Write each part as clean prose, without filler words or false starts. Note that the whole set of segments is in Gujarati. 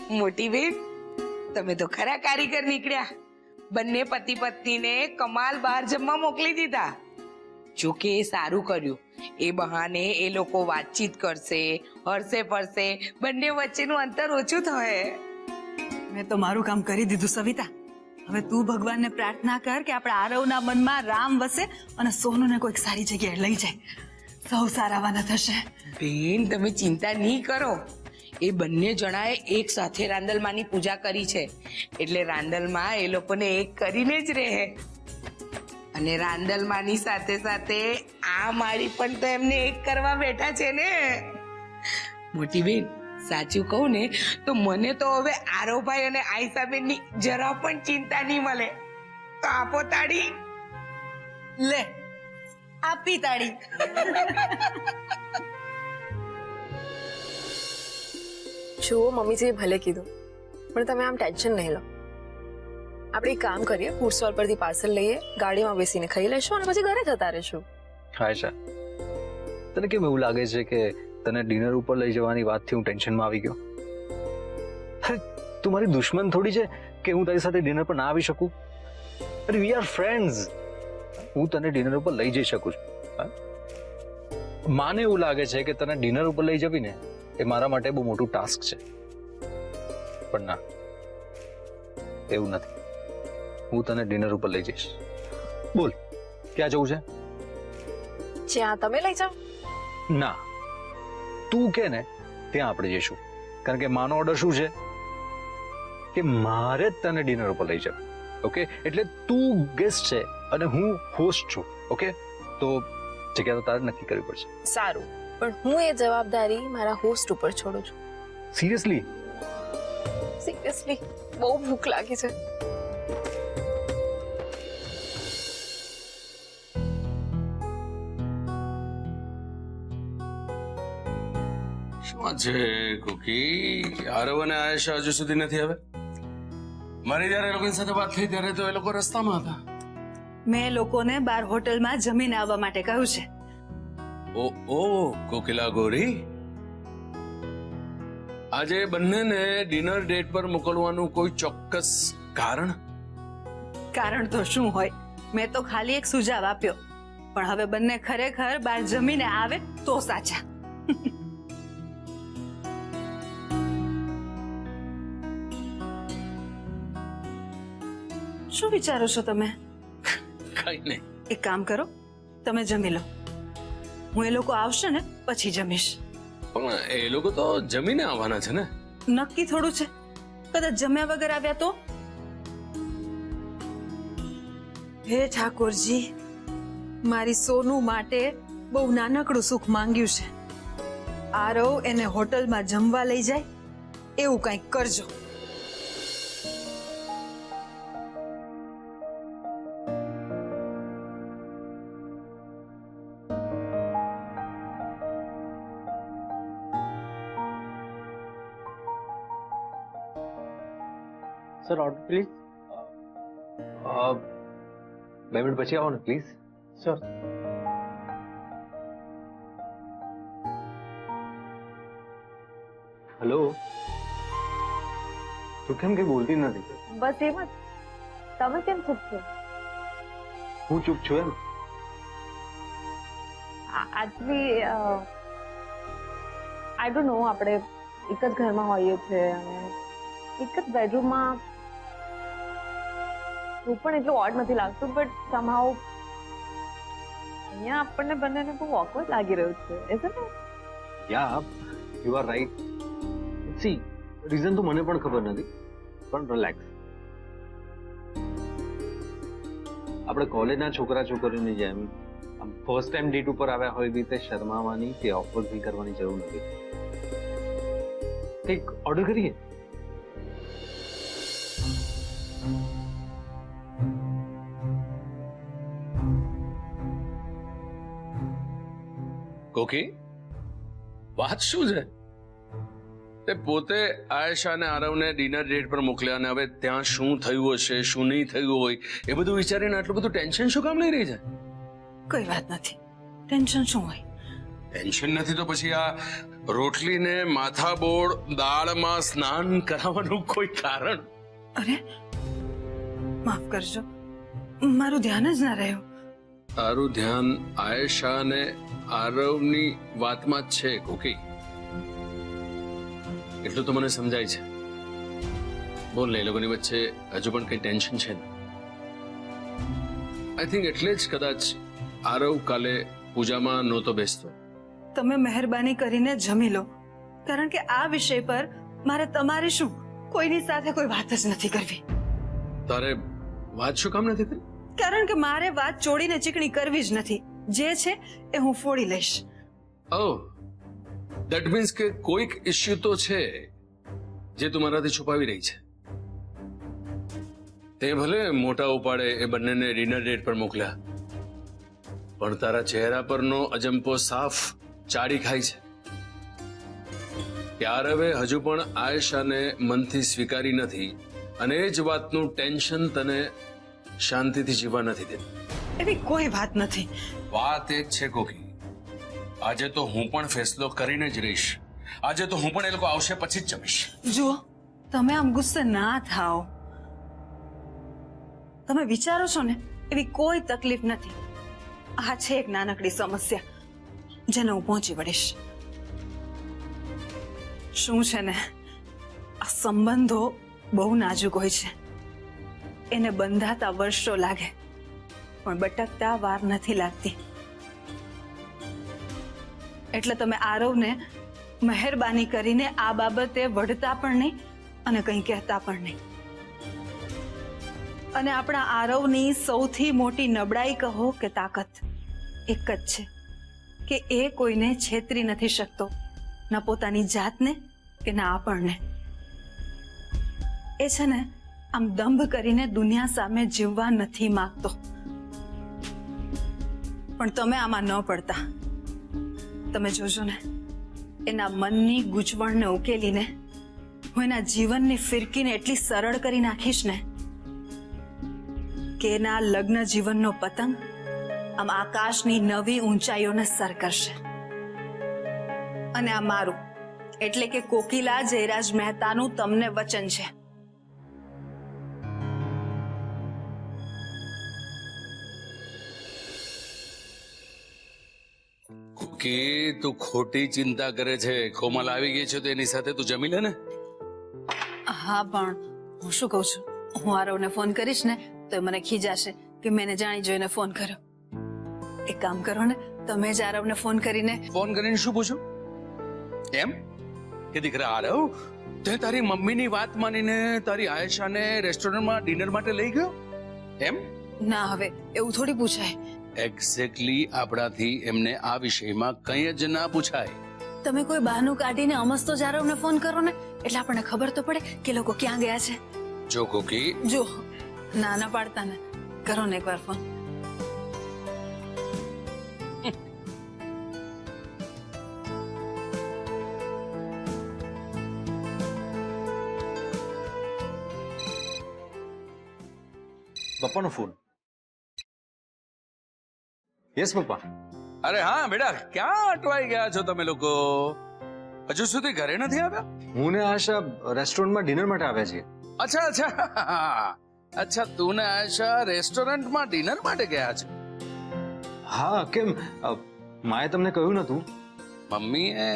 મોટી બેન, તમે તો ખરા કારીગર નીકળ્યા. બંને પતિ પત્નીને કમાલ બહાર જમવા મોકલી દીધા. જોકે એ સારું કર્યું. એ બહાને એ લોકો વાતચીત કરશે, હરશે ફરશે, બંને વચ્ચેનું અંતર ઓછું થશે. મેં તો મારું કામ કરી દીધું સવિતા. હવે તું ભગવાનને પ્રાર્થના કર કે આપણા આરવના મનમાં રામ વસે અને સોનુને કોઈક સારી જગ્યાએ લઈ જાય. સૌ સારાવાના થશે. બેન, તમે ચિંતા નહીં કરો. એ બંને જણાએ એક સાથે રાંદલમાની પૂજા કરી છે, એટલે રાંદલમાં એ લોકોને એક કરીને જ રહે. અને રાંદલમાની સાથે સાથે આ માળી પણ તો એમને એક કરવા બેઠા છે ને. મોટી બેન, સાચું કહું ને તો મને તો હવે આરોભાઈ અને આઈસાબેનની જરા પણ ચિંતા નહીં મળે. તો આપો તાળી. લે આપી તાળી. જુઓ, મમ્મીજીએ ભલે કીધું, પણ તમે આમ ટેન્શન નહીં લો. આપણે એક કામ કરીએ, ફૂડ સ્ટોલ પરથી પાર્સલ લઈએ, ગાડીમાં બેસીને ખાઈ લેશું અને પછી ઘરે જતા રહીશું. આયશા, તને કેમ એવું લાગે છે કે તને ડિનર ઉપર લઈ જવાની વાતથી હું ટેન્શનમાં આવી ગયો? અરે તું મારી દુશ્મન થોડી છે કે હું તારી સાથે ડિનર પર ના આવી શકું? અરે વી આર ફ્રેન્ડ્સ. હું તને ડિનર ઉપર લઈ જઈ શકું છું. માને એવું લાગે છે કે તને ડિનર ઉપર લઈ જવી ને એ મારા માટે બહુ મોટું ટાસ્ક છે, પણ ના, એવું નથી. હું તને ડિનર ઉપર લઈ જઈશ. બોલ, ક્યાં જવું છે? જ્યાં તમે લઈ જાઓ. ના, તું કે ને ત્યાં આપણે જઈશું. કારણ કે માનો ઓર્ડર શું છે કે મારે જ તને ડિનર ઉપર લઈ જવું. ઓકે, એટલે તું ગેસ્ટ છે અને હું હોસ્ટ છું. ઓકે, તો જગ્યા તો તારે નક્કી કરવી પડશે. સારું, પણ હું એ જવાબદારી મારા હોસ્ટ ઉપર છોડું છું. સિરિયસલી? સિરિયસલી, બહુ ભૂખ લાગી છે. શું છે કુકી? આરવ અને આયેશા હજુ સુધી નથી આવે? મારી જયારે એ લોકોની સાથે વાત થઈ ત્યારે તો એ લોકો રસ્તામાં હતા. મેં લોકોને બાર હોટલમાં જમીને આવવા માટે કહ્યું છે. ઓ કોકિલા ગોરી, આજે બંનેને ડિનર ડેટ પર મોકલવાનું કોઈ ચોક્કસ કારણ? કારણ તો શું હોય, મેં તો ખાલી એક સુઝાવ આપ્યો, પણ હવે બંને ખરેખર બહાર જમીને આવે તો સાચા. શું વિચારો છો તમે? કઈ નહીં. એક કામ કરો, તમે જમી લો, હું એ લોકો આવશે ને પછી જમીશ. પણ એ લોકો તો જમીને આવવાના છે ને? નક્કી થોડું છે, કદાચ જમ્યા વગર આવ્યા તો? હે ઠાકોરજી, મારી સોનુ માટે બહુ નાનકડું સુખ માંગ્યું છે. આરવ એને હોટલમાં જમવા લઈ જાય એવું કંઈક કરજો. Sir, order please. 2 મિનિટ પછી આવો ને પ્લીઝ. સર. હેલો, તું કેમ કઈ બોલતી નથી? બસ એમ જ. તમે કેમ ચૂપ છો? હું ચૂપ છું એમ? એકચ્યુઅલી આઈ ડોન્ટ નો, આપણે એક જ ઘરમાં હોઈએ છીએ અને એક જ બેડરૂમમાં હું પણ એટલું ઓડ નથી લાગતું, બટ સમહાઉ અહીંયા આપણને બંનેને બહુ ઓકવર્ડ લાગી રહ્યું છે. Isn't it? Yeah, you are right. C, reason તો મને પણ ખબર નથી, પણ રિલેક્સ. આપણે કોલેજના છોકરા છોકરીઓની જેમ આમ ફર્સ્ટ ટાઈમ ડેટ ઉપર આવ્યા હોય એવી રીતે શરમાવાની કે ઓકવર્ડ ફીલ કરવાની જરૂર નથી. કંઈક ઓર્ડર કરીએ? કોકી, વાત શું છે? તે પોતે આયેશા અને આરવને ડિનર ડેટ પર મોકલ્યા અને હવે ત્યાં શું થયું હશે, શું નહીં થયું હોય એ બધું વિચારીને આટલું બધું ટેન્શન શું કામ લઈ રહી છે? કોઈ વાત નથી, ટેન્શન શું હોય? ટેન્શન નથી તો પછી આ રોટલીને માથાબોળ દાળમાં સ્નાન કરાવવાનું કોઈ કારણ? અરે માફ કરજો, મારું ધ્યાન જ ના રહ્યું. તારું ધ્યાન આયેશા અને આરવની વાતમાં જ છે કોકી. એટલું તો મને સમજાય છે. બોલ ને, એ લોકોની વચ્ચે હજુ પણ કઈ ટેન્શન છે ને? આઈ થિંક એટલે જ કદાચ આરવ કાલે પૂજામાં નહોતો બેસતો. તમે મહેરબાની કરીને જમી લો, કારણ કે આ વિષય પર મારે તમારી શું કોઈની સાથે કોઈ વાત જ નથી કરવી. તારે વાત શું કામ નથી કરી? કારણ કે મારે વાત ચોડીને ચીકણી કરવી જ નથી. જે છે એ હું ફોડી લઈશ. ઓહ, ધેટ મીન્સ કે કોઈક ઇશ્યુ તો છે જે તું મારાથી છુપાવી રહી છે. તે ભલે મોટા ઉપાડે એ બંનેને ડિનર ડેટ પર મોકલ્યા, પણ તારા ચહેરા પરનો અજંપો સાફ ચાડી ખાય છે. યાર, હવે હજુ પણ આયેશાને મનથી સ્વીકારી નથી અને એ જ વાતનું ટેન્શન તને શાંતિથી જીવવા નથી દેતું. એવી કોઈ વાત નથી. વાત એ જ છે કોકી. આજે તો હું પણ ફેસલો કરીને જ રહીશ. આજે તો હું પણ એ લોકો આવશે પછી જ જમીશ. જુઓ, તમે આમ ગુસ્સે ના થાઓ. તમે વિચારો છો ને, એવી કોઈ તકલીફ નથી. આ છે એક નાનકડી સમસ્યા જેને હું પહોંચી વળીશ. શું છે ને, આ સંબંધો બહુ નાજુક હોય છે. એને બંધાતા વર્ષો લાગે, પણ બટકતા વાર નથી લાગતી. એટલે તમે આરવને મહેરબાની કરીને આ બાબતે વઢતા પણ નહીં અને કંઈ કહેતા પણ નહીં. અને આપણા આરવની સૌથી મોટી નબળાઈ કહો કે તાકાત એક જ છે કે એ કોઈને છેતરી નથી શકતો, ન પોતાની જાતને કે ના આપણને. એ છે ને આમ દંભ કરીને દુનિયા સામે જીવવા નથી માંગતો. પણ તમે આમાં ન પડતા. તમે જોજો ને, એના મનની ગૂંચવણને ઉકેલીને હું એના જીવનની ફિરકીને એટલી સરળ કરી નાખીશ ને કે એના લગ્ન જીવનનો પતંગ આમ આકાશની નવી ઊંચાઈઓને સર કરશે. અને આ મારું એટલે કે કોકિલા જયરાજ મહેતાનું તમને વચન છે. કે તું ખોટી ચિંતા કરે છે. કોમલ આવી ગઈ છે તો એની સાથે તું જમી લે ને. હા, પણ હું શું કહું છું, હું આરવને ફોન કરીશ ને તો એ મને ખીજાશે કે મેં જાણી જોઈને ફોન કર્યો. એક કામ કરો ને, તમે જ આરવને ફોન કરીને શું પૂછું? એમ કે દીકરા આરવ, તે તારી મમ્મીની વાત માનીને તારી આયેશાને રેસ્ટોરન્ટમાં ડિનર માટે લઈ ગયો એમ? ના, હવે એવું થોડી પૂછાય. એક્ઝેક્ટલી આપણાથી એમને આ વિષયમાં કંઈ જ ના પૂછાય. તમે કોઈ બહાનું કાઢીને અમસ્તો જ આરવને ફોન કરો ને, એટલે આપણને ખબર તો પડે કે લોકો ક્યાં ગયા છે. જો કોકી, જો ના ના પાડતા ને, કરો ને એકવાર ફોન. પપ્પાનો ફોન. યસ પપ્પા. અરે હા બેટા, ક્યાં અટવાઈ ગયા છો તમે લોકો? હજુ સુધી ઘરે નથી આવ્યા? હું ને આશા રેસ્ટોરન્ટમાં ડિનર માટે આવ્યા છીએ. અચ્છા અચ્છા અચ્છા, તું ને આયશા રેસ્ટોરન્ટમાં ડિનર માટે ગયા છે? હા, કેમ માએ તમને કહ્યું નતું? મમ્મીએ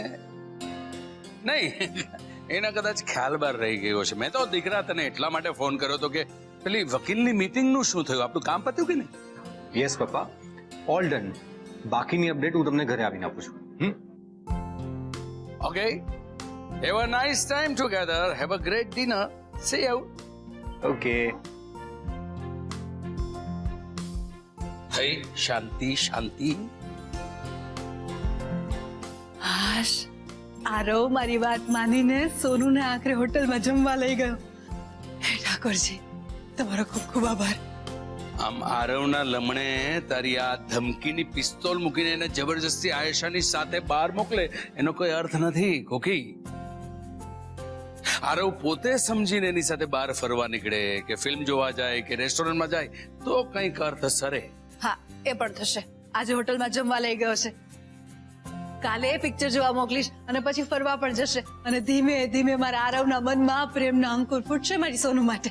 નહીં, એના કદાચ ખ્યાલ બહાર રહી ગયો છે. મેં તો દીકરા તને એટલા માટે ફોન કર્યો હતો કે પેલી વકીલની મીટિંગનું શું થયું? આપણું કામ પત્યું કે નહીં? યસ પપ્પા, ઓલ ડન. બાકીની અપડેટ હું તમને ઘરે આવીને આપું છું. Okay, have a nice time together, have a great dinner, see you. Okay. હઈ, શાંતિ શાંતિ. હાશ, આરવ મારી વાત માનીને સોનુને આખરે હોટલમાં જમવા લઈ ગયો. હે ઠાકોરજી, તમારો ખૂબ ખૂબ આભાર. આમ આરવના લમણે તારી આ ધમકીની પિસ્તોલ મૂકીને એને જબરજસ્તી આયેશાની સાથે બહાર મોકલે એનો કોઈ અર્થ નથી કોકી. આરવ પોતે સમજીને એની સાથે બહાર ફરવા નીકળે કે ફિલ્મ જોવા જાય કે રેસ્ટોરન્ટમાં જાય તો કંઈક અર્થ સરે. હા, એ પણ થશે. આજે હોટલમાં જમવા લઈ ગયો છે. કાલે પિક્ચર જોવા મોકલીશ અને પછી ફરવા પણ જશે અને ધીમે ધીમે મારા આરવના મનમાં પ્રેમના અંકુર ફૂટશે મારી સોનુ માટે.